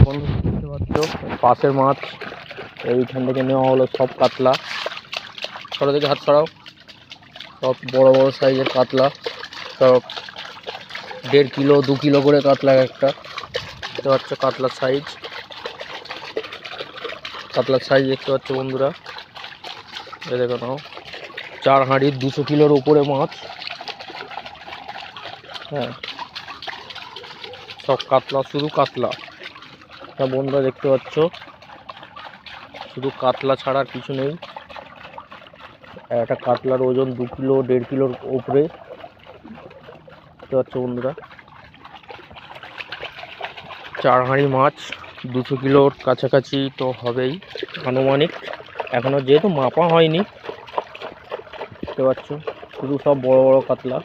বন্ধু দেখতে পাচ্ছ পাশের মাছ এইখান থেকে নেওয়া হলো সব কাতলা। সরো থেকে হাত সরাও। সব বড় বড় সাইজের কাতলা, সব 1.5 কিলো 2 কিলো করে কাতলা একটা। দেখতে পাচ্ছ কাতলার সাইজ, দেখতে পাচ্ছ বন্ধুরা। এই দেখো নাও, 4 হাঁড়ির 200 কিলোর উপরে মাছ। হ্যাঁ, সব কাতলা, শুধু কাতলা। হ্যাঁ বন্ধুরা দেখতে পাচ্ছ, শুধু কাতলা ছাড়া আর কিছু নেই। একটা কাতলার ওজন 2 কিলো 1.5 কিলোর উপরে। দেখতে পাচ্ছ বন্ধুরা, 4 হাঁড়ি মাছ, 200 কিলোর কাছাকাছি তো হবেই আনুমানিক। এখনো যেহেতু মাপা হয়নি, দেখতে পাচ্ছ শুধু সব বড় বড় কাতলা।